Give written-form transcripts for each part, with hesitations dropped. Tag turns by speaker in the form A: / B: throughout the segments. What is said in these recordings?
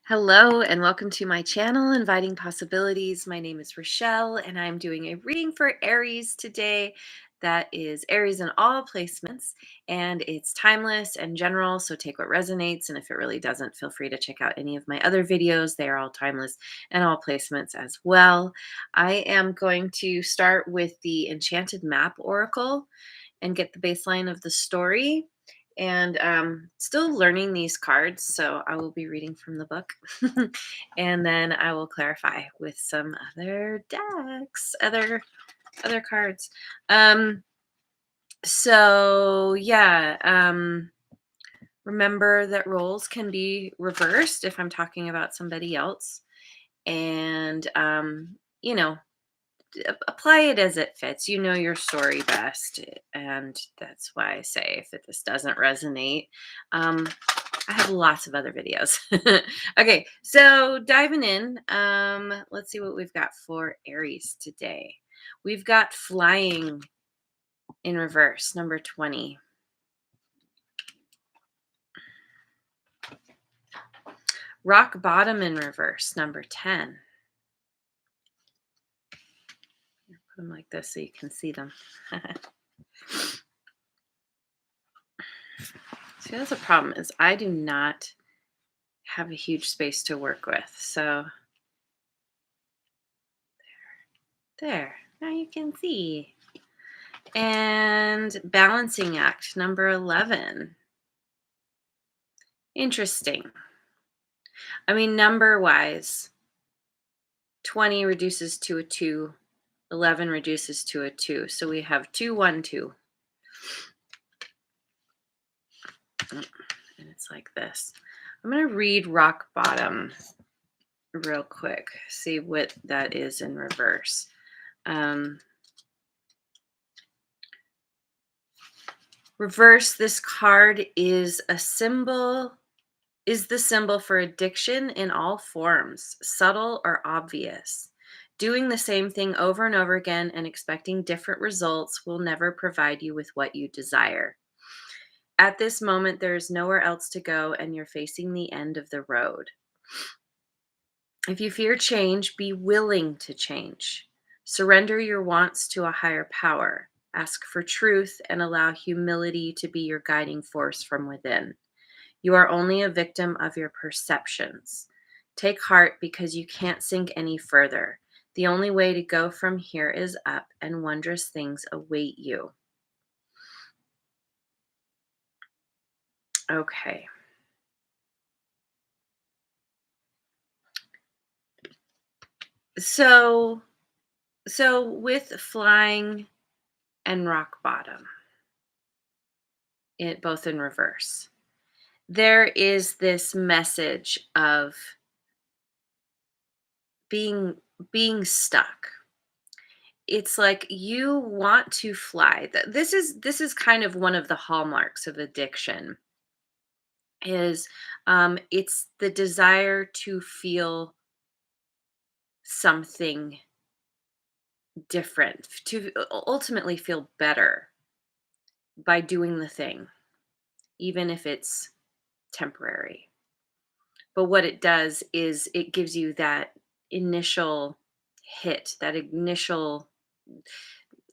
A: Hello and welcome to my channel, Inviting Possibilities. My name is Rochelle and I'm doing a reading for Aries today. That is Aries in all placements, and it's timeless and general, so take what resonates, and if it really doesn't, feel free to check out any of my other videos. They are all timeless and all placements as well. I am going to start with the Enchanted Map Oracle and get the baseline of the story. And still learning these cards, so I will be reading from the book. And then I will clarify with some other decks, other cards. So yeah, remember that roles can be reversed if I'm talking about somebody else. And you know, apply it as it fits. You know your story best, and that's why I say if this doesn't resonate, I have lots of other videos. Okay, so diving in, let's see what we've got for Aries today. We've got flying in reverse, number 20. Rock bottom in reverse, number 10. Put them like this so you can see them. See, that's a problem, is I do not have a huge space to work with. So there, now you can see. And balancing act, number 11. Interesting. I mean, number wise, 20 reduces to a 2, 11 reduces to a 2. So we have 2, 1, 2. And it's like this. I'm going to read rock bottom real quick, see what that is in reverse. Reverse, this card is a symbol, is the symbol for addiction in all forms, subtle or obvious. Doing the same thing over and over again and expecting different results will never provide you with what you desire. At this moment, there is nowhere else to go, and you're facing the end of the road. If you fear change, be willing to change. Surrender your wants to a higher power. Ask for truth and allow humility to be your guiding force from within. You are only a victim of your perceptions. Take heart because you can't sink any further. The only way to go from here is up, and wondrous things await you. Okay. So with flying and rock bottom, both in reverse, there is this message of being stuck. It's like you want to fly. This is kind of one of the hallmarks of addiction, is it's the desire to feel something different, to ultimately feel better by doing the thing, even if it's temporary. But what it does is it gives you that initial hit, that initial,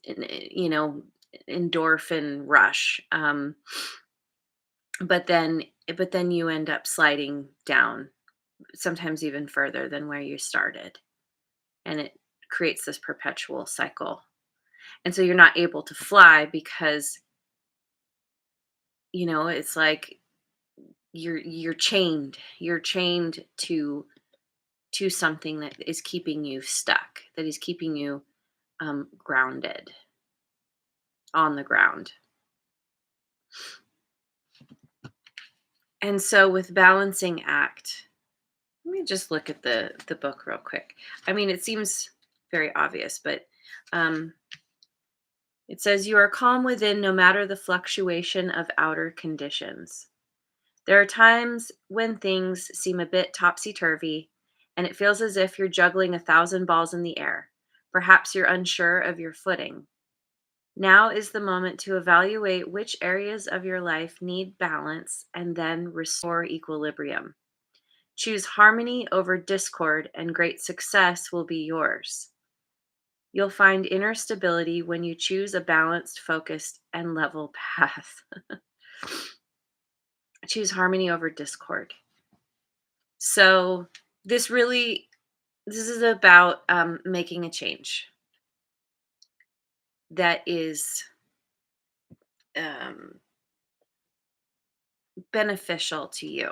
A: you know, endorphin rush. But then you end up sliding down, sometimes even further than where you started, and it creates this perpetual cycle. And so you're not able to fly because, it's like you're chained. You're chained to something that is keeping you stuck, that is keeping you grounded on the ground. And so with balancing act, let me just look at the book real quick. I mean, it seems very obvious, but it says, you are calm within no matter the fluctuation of outer conditions. There are times when things seem a bit topsy-turvy, and it feels as if you're juggling 1,000 balls in the air. Perhaps you're unsure of your footing. Now is the moment to evaluate which areas of your life need balance and then restore equilibrium. Choose harmony over discord, and great success will be yours. You'll find inner stability when you choose a balanced, focused, and level path. Choose harmony over discord. So this really this is about making a change that is um, beneficial to you.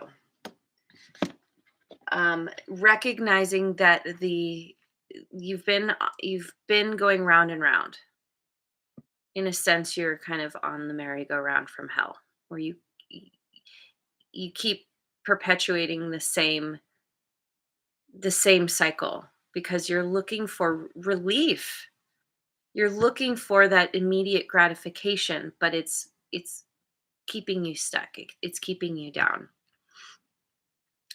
A: Recognizing that you've been going round and round. In a sense, you're kind of on the merry-go-round from hell, where you keep perpetuating the same cycle because you're looking for relief. You're looking for that immediate gratification, but it's keeping you stuck. It's keeping you down.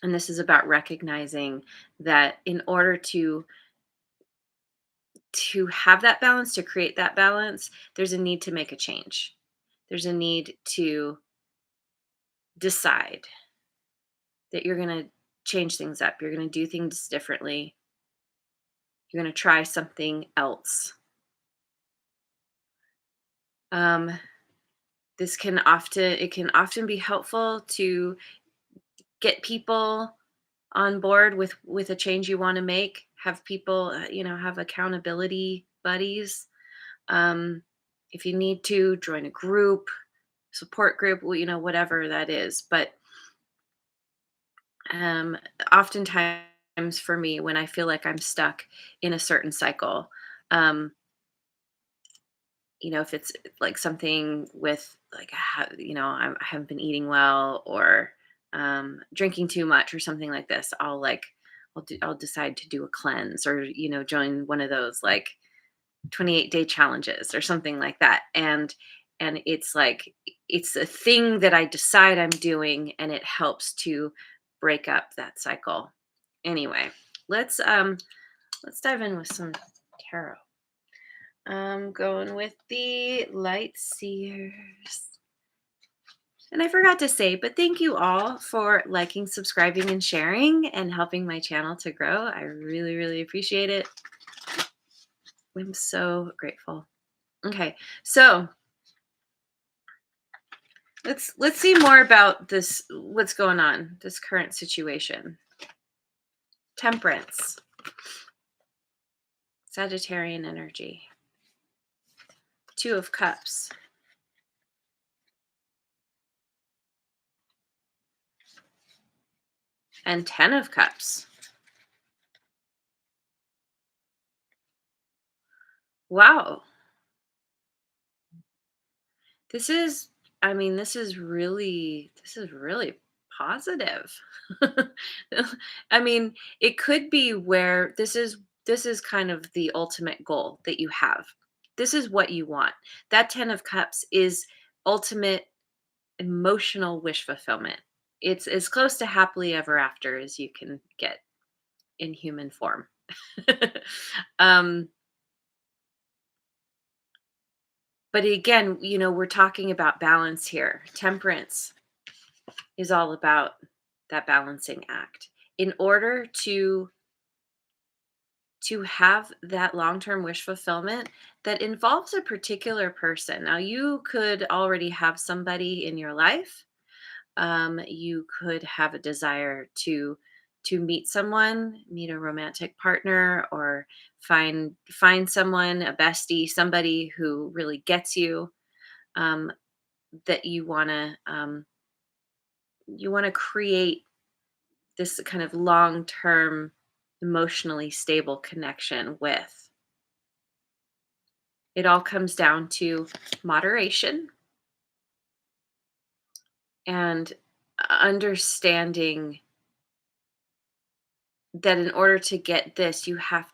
A: And this is about recognizing that in order to have that balance, to create that balance, there's a need to make a change. There's a need to decide that you're going to change things up. You're going to do things differently. You're going to try something else. Um, it can often be helpful to get people on board with a change you want to make. Have people, have accountability buddies. Um, if you need to join a group, support group, whatever that is. But um, oftentimes for me, when I feel like I'm stuck in a certain cycle, um, if it's like something with like, I haven't been eating well, or drinking too much or something like this, I'll decide to do a cleanse, or, join one of those like 28-day challenges or something like that. And it's like, it's a thing that I decide I'm doing, and it helps to break up that cycle. Anyway, let's dive in with some tarot. I'm going with the Light Seers. And I forgot to say, but thank you all for liking, subscribing, and sharing, and helping my channel to grow. I really, really appreciate it. I'm so grateful. Okay, so let's see more about this. What's going on? This current situation. Temperance, Sagittarian energy. Two of Cups. And 10 of Cups. Wow. This is, this is really positive. I mean, it could be where this is kind of the ultimate goal that you have. This is what you want. That 10 of Cups is ultimate emotional wish fulfillment. It's as close to happily ever after as you can get in human form. um, but again, we're talking about balance here. Temperance is all about that balancing act. In order to have that long-term wish fulfillment that involves a particular person. Now, you could already have somebody in your life. You could have a desire to meet someone, meet a romantic partner, or find someone, a bestie, somebody who really gets you, um, that you want to create this kind of long-term, emotionally stable connection with. It all comes down to moderation and understanding that in order to get this, you have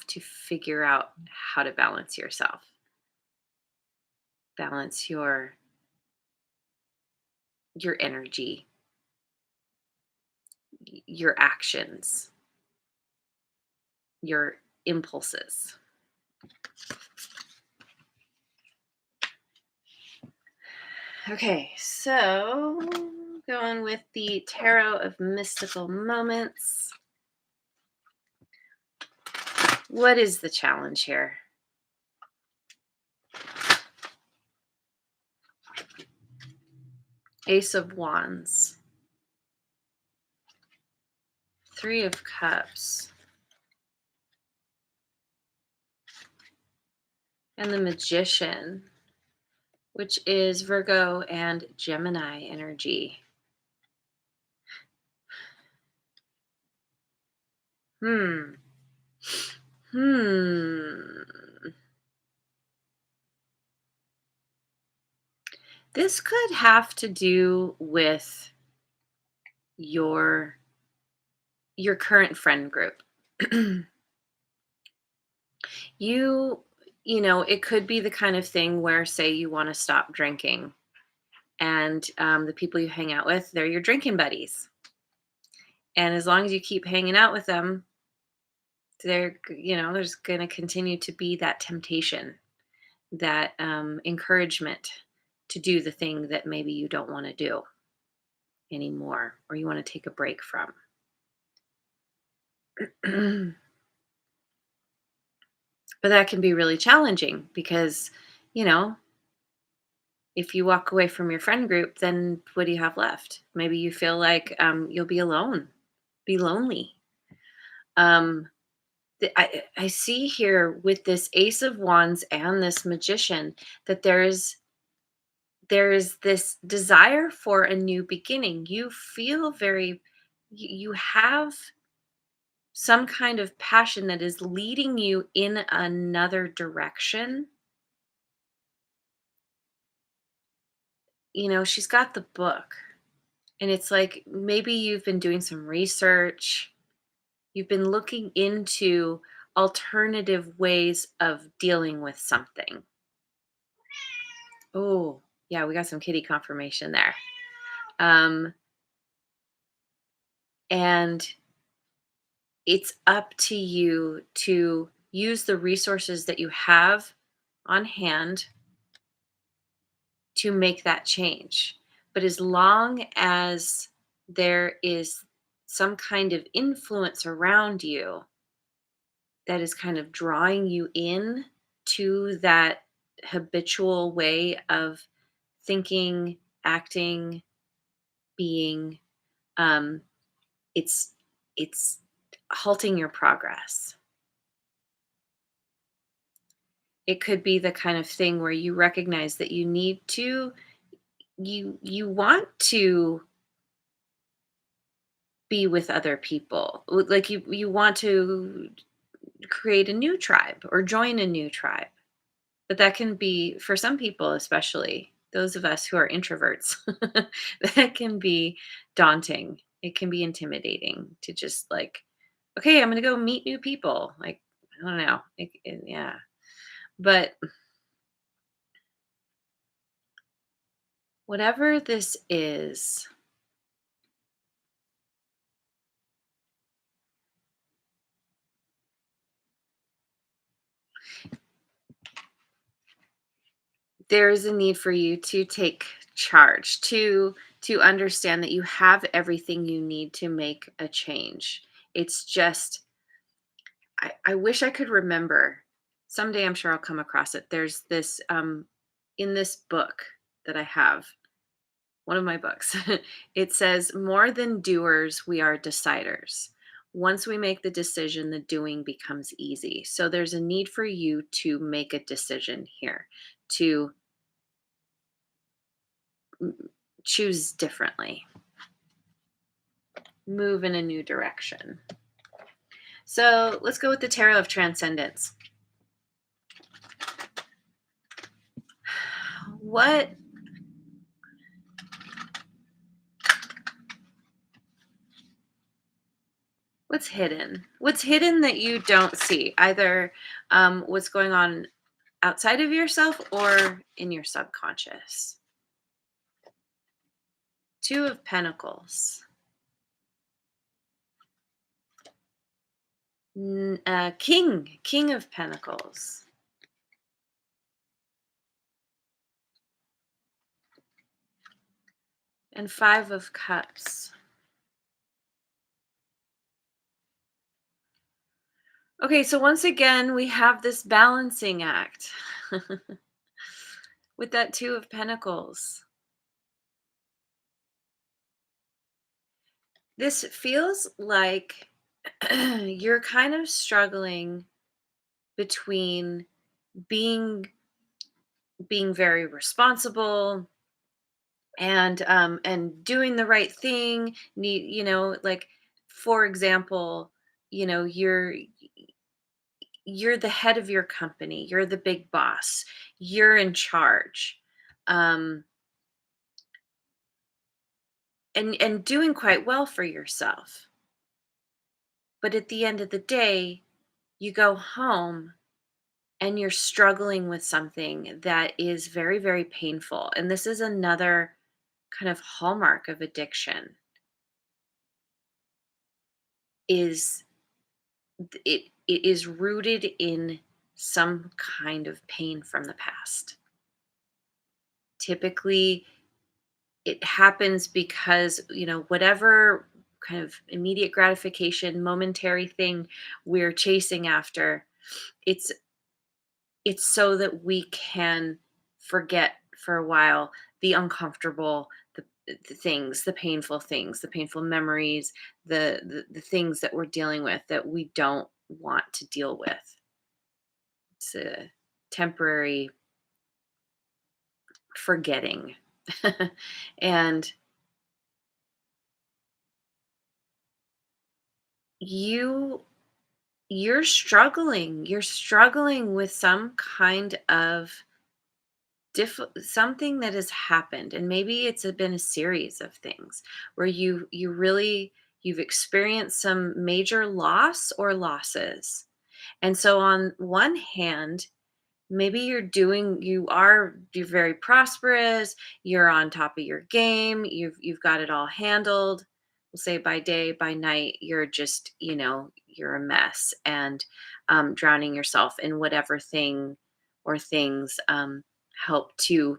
A: to figure out how to balance yourself. Balance your energy, your actions, your impulses. Okay, so Going with the Tarot of Mystical Moments. What is the challenge here? Ace of Wands. Three of Cups. And the Magician, which is Virgo and Gemini energy. Hmm. This could have to do with your current friend group. you it could be the kind of thing where, say, you want to stop drinking, and the people you hang out with, they're your drinking buddies, and as long as you keep hanging out with them, there's going to continue to be that temptation, that encouragement to do the thing that maybe you don't want to do anymore, or you want to take a break from. But that can be really challenging because, you know, if you walk away from your friend group, then what do you have left? Maybe you feel like you'll be alone, be lonely. Um, I see here with this Ace of Wands and this Magician that there is this desire for a new beginning. You feel you have some kind of passion that is leading you in another direction. She's got the book, and it's like maybe you've been doing some research, you've been looking into alternative ways of dealing with something. Oh, yeah, we got some kitty confirmation there. Um, and it's up to you to use the resources that you have on hand to make that change. But as long as there is some kind of influence around you that is kind of drawing you in to that habitual way of thinking, acting, being, um, it's it's halting your progress. It could be the kind of thing where you recognize that you want to be with other people. Like you want to create a new tribe or join a new tribe. But that can be, for some people, especially those of us who are introverts, that can be daunting. It can be intimidating to just like, okay, I'm going to go meet new people. Like, I don't know. Yeah. But whatever this is, there is a need for you to take charge, to understand that you have everything you need to make a change. It's just, I wish I could remember. Someday I'm sure I'll come across it. There's this in this book that I have, one of my books. It says, more than doers, we are deciders. Once we make the decision, the doing becomes easy. So there's a need for you to make a decision here, to choose differently, move in a new direction. So let's go with the Tarot of Transcendence. What What's hidden? What's hidden that you don't see? Either what's going on outside of yourself or in your subconscious. Two of Pentacles. King of Pentacles. and 5 of Cups. Okay, so once again, we have this balancing act with that 2 of Pentacles. This feels like you're kind of struggling between being very responsible and doing the right thing. Like, for example, you're the head of your company, you're the big boss, you're in charge. Um and doing quite well for yourself. But at the end of the day, you go home and you're struggling with something that is very, very painful. And this is another kind of hallmark of addiction is it is rooted in some kind of pain from the past. Typically, it happens because, whatever kind of immediate gratification, momentary thing we're chasing after, it's it's so that we can forget for a while the uncomfortable, the things, the painful things, the painful memories, the things that we're dealing with that we don't want to deal with. It's a temporary forgetting. And you you're struggling with some kind of something that has happened, and maybe been a series of things where you've experienced some major loss or losses. And so on one hand, maybe you're very prosperous, you're on top of your game, you've got it all handled. We'll say by day, by night, you're just, you're a mess, and drowning yourself in whatever thing or things help to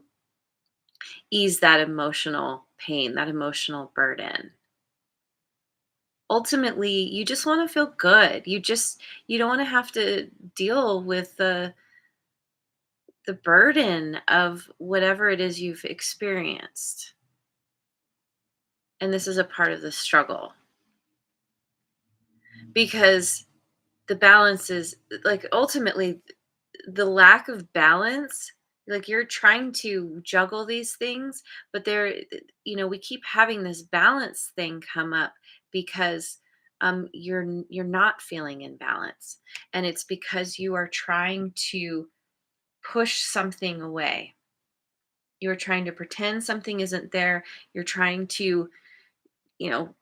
A: ease that emotional pain, that emotional burden. Ultimately, you just want to feel good. You don't want to have to deal with the burden of whatever it is you've experienced. And this is a part of the struggle because the balance is like ultimately the lack of balance. Like, you're trying to juggle these things, but we keep having this balance thing come up because you're not feeling in balance, and it's because you are trying to push something away. You're trying to pretend something isn't there. You're trying to, you know,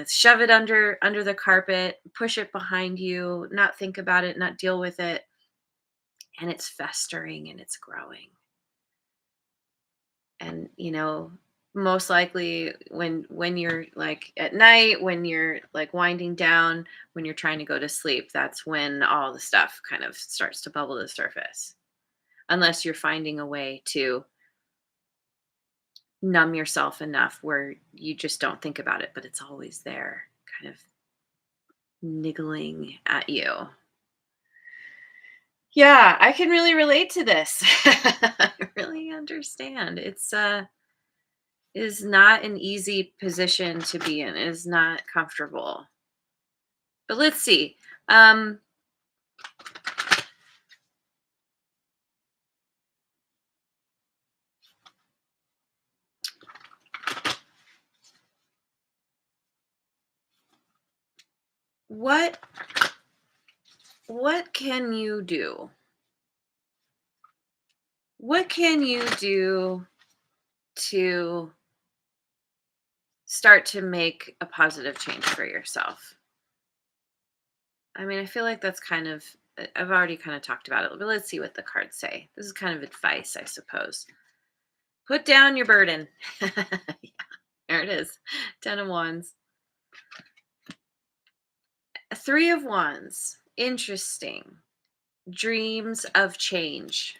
A: shove it under the carpet, push it behind you, not think about it, not deal with it, and it's festering and it's growing. And most likely when you're like at night, when you're like winding down, when you're trying to go to sleep, that's when all the stuff kind of starts to bubble to the surface. Unless you're finding a way to numb yourself enough where you just don't think about it, but it's always there, kind of niggling at you. Yeah, I can really relate to this. I really understand. Is not an easy position to be in. It is not comfortable. But let's see. Um what what can you do? What can you do to start to make a positive change for yourself? I mean, I feel like that's kind of, I've already kind of talked about it, but let's see what the cards say. This is kind of advice, I suppose. Put down your burden. Yeah, there it is. 10 of Wands. 3 of Wands. Interesting. Dreams of change.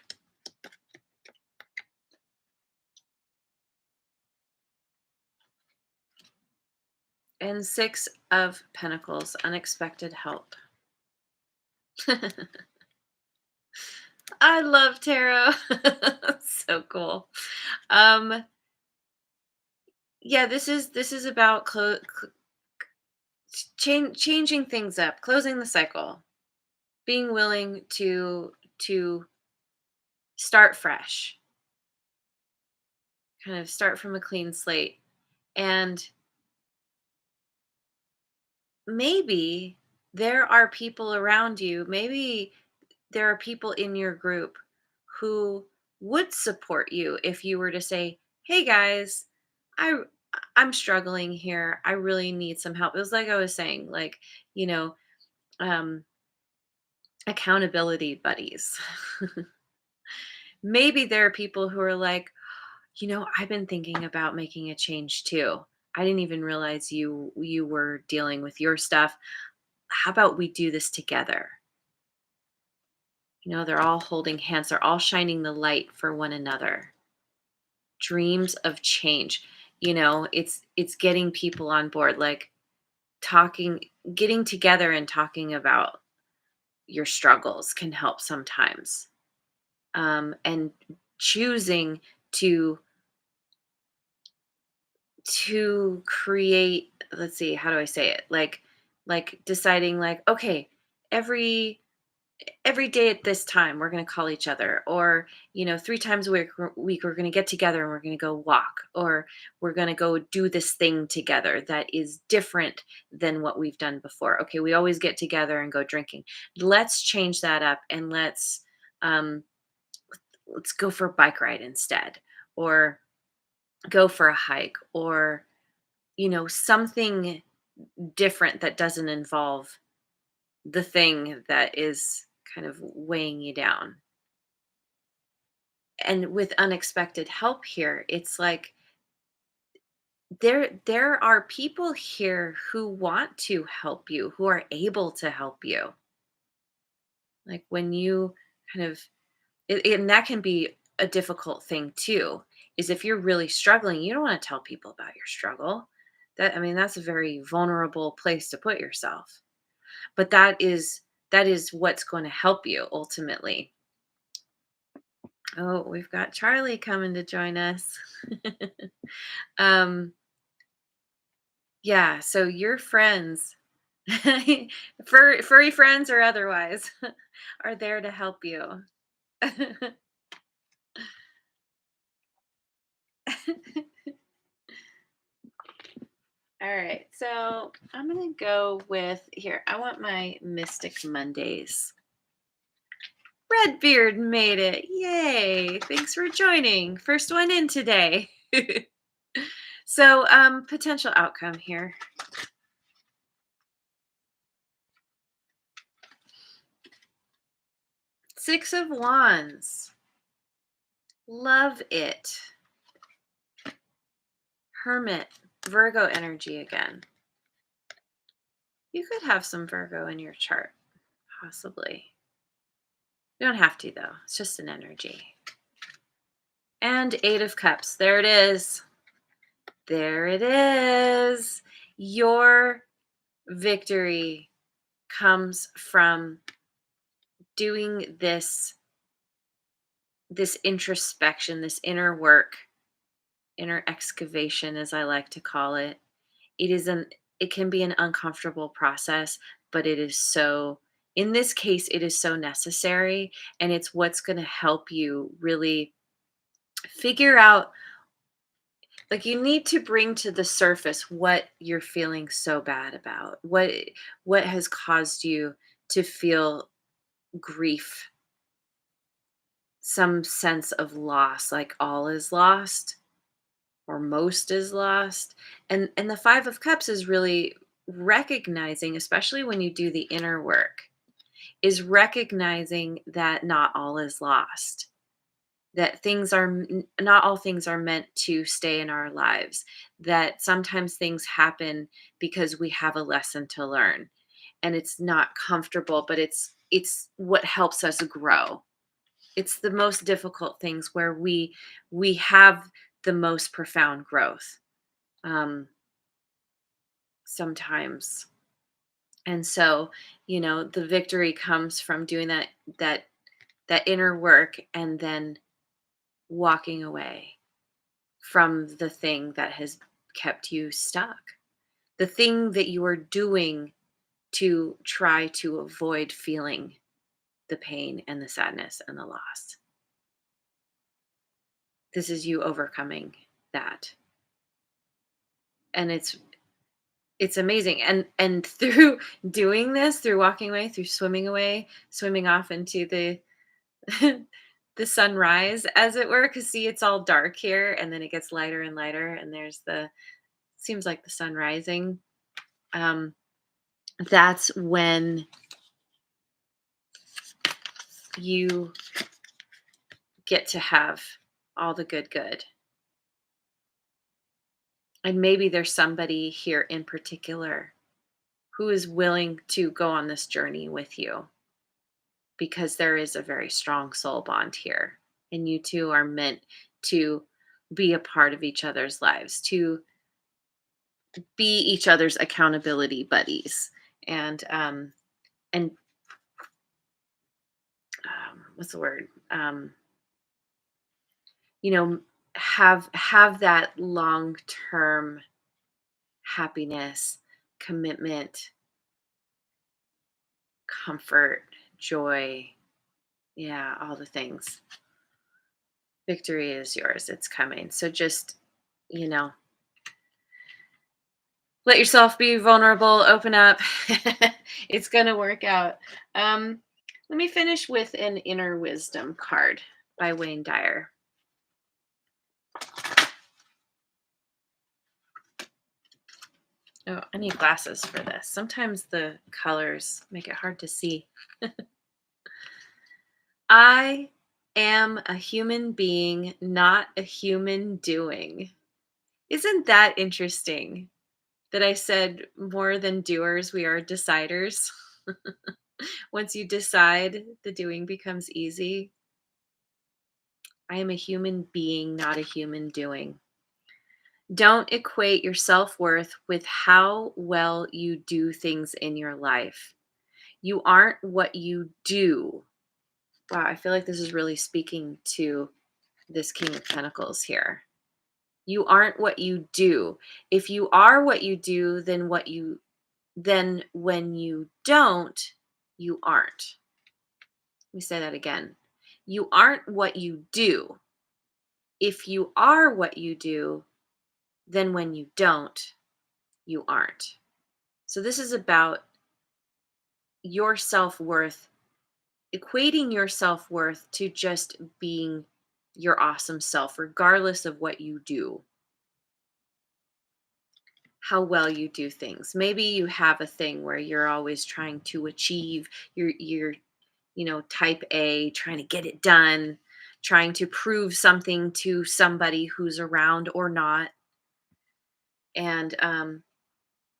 A: And 6 of Pentacles, unexpected help. I love tarot. So cool. Um, yeah, this is about changing things up, closing the cycle, being willing to start fresh, kind of start from a clean slate. And maybe there are people around you, maybe there are people in your group who would support you if you were to say, "Hey guys, I I'm struggling here. I really need some help." It was like I was saying, like, you know, um accountability buddies. Maybe there are people who are like, I've been thinking about making a change too. I didn't even realize you were dealing with your stuff. How about we do this together?" They're all holding hands, they're all shining the light for one another. Dreams of change. It's getting people on board, like talking, getting together and talking about your struggles can help sometimes. And choosing to create, let's see, how do I say it? Like deciding, like, okay, every every day at this time we're going to call each other, or 3 times a week we're going to get together and we're going to go walk, or we're going to go do this thing together that is different than what we've done before. Okay, we always get together and go drinking. Let's change that up, and um let's go for a bike ride instead, or go for a hike, or something different that doesn't involve the thing that is kind of weighing you down. And with unexpected help here, it's like there are people here who want to help you, who are able to help you. Like when you kind of and that can be a difficult thing too, is if you're really struggling, you don't want to tell people about your struggle. That's a very vulnerable place to put yourself. But that is what's going to help you ultimately. Oh, we've got Charlie coming to join us. um yeah, so your friends, furry friends or otherwise, are there to help you. All right, so I'm gonna go with, here, I want my Mystic Mondays. Redbeard made it. Yay. Thanks for joining. First one in today. So, potential outcome here. 6 of Wands. Love it. Hermit. Virgo energy again. You could have some Virgo in your chart, possibly. You don't have to, though. It's just an energy. And 8 of Cups. There it is. There it is. Your victory comes from doing this introspection, this inner work, inner excavation, as I like to call it. It can be an uncomfortable process, but it is so, in this case, it is so necessary, and it's what's going to help you really figure out, like, you need to bring to the surface what you're feeling so bad about. What has caused you to feel grief, some sense of loss, like all is lost or most is lost. And the 5 of Cups is really recognizing, especially when you do the inner work, is recognizing that not all is lost, that not all things are meant to stay in our lives, that sometimes things happen because we have a lesson to learn, and it's not comfortable, but it's what helps us grow. It's the most difficult things where we have the most profound growth. Um, sometimes. And so, the victory comes from doing that that inner work and then walking away from the thing that has kept you stuck. The thing that you are doing to try to avoid feeling the pain and the sadness and the loss. This is you overcoming that. And it's amazing. And through doing this, through walking away, through swimming away, swimming off into the the sunrise, as it were, because see, it's all dark here and then it gets lighter and lighter, and there's the seems like the sun rising. Um, that's when you get to have all the good. And maybe there's somebody here in particular who is willing to go on this journey with you, because there is a very strong soul bond here. And you two are meant to be a part of each other's lives, to be each other's accountability buddies. And what's the word? You know, have that long-term happiness, commitment, comfort, joy. Yeah, all the things. Victory is yours. It's coming. So just, you know, let yourself be vulnerable, open up. It's going to work out. Let me finish with an inner wisdom card by Wayne Dyer. Oh, I need glasses for this. Sometimes the colors make it hard to see. I am a human being, not a human doing. Isn't that interesting that I said more than doers, we are deciders? Once you decide, the doing becomes easy. I am a human being, not a human doing. Don't equate your self worth with how well you do things in your life. You aren't what you do. Wow, I feel like this is really speaking to this King of Pentacles here. You aren't what you do. If you are what you do, then when you don't, you aren't. Let me say that again. You aren't what you do. If you are what you do, then when you don't, you aren't. So this is about your self-worth, equating your self-worth to just being your awesome self, regardless of what you do, how well you do things. Maybe you have a thing where you're always trying to achieve your type A, trying to get it done, trying to prove something to somebody who's around or not. And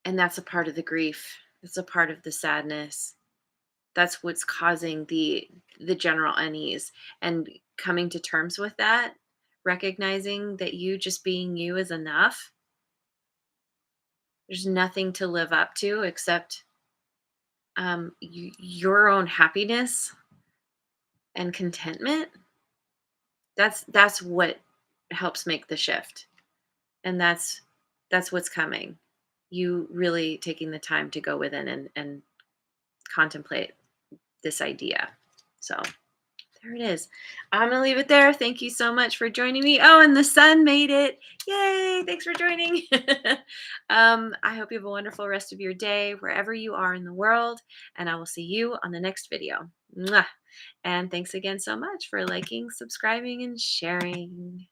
A: that's a part of the grief. It's a part of the sadness. That's what's causing the general unease. And coming to terms with that, recognizing that you just being you is enough. There's nothing to live up to except your own happiness and contentment. That's what helps make the shift, and that's what's coming. You really taking the time to go within and contemplate this idea. So there it is. I'm gonna leave it there. Thank you so much for joining me. Oh, and the sun made it. Yay! Thanks for joining. I hope you have a wonderful rest of your day wherever you are in the world, and I will see you on the next video. Mwah. And thanks again so much for liking, subscribing, and sharing.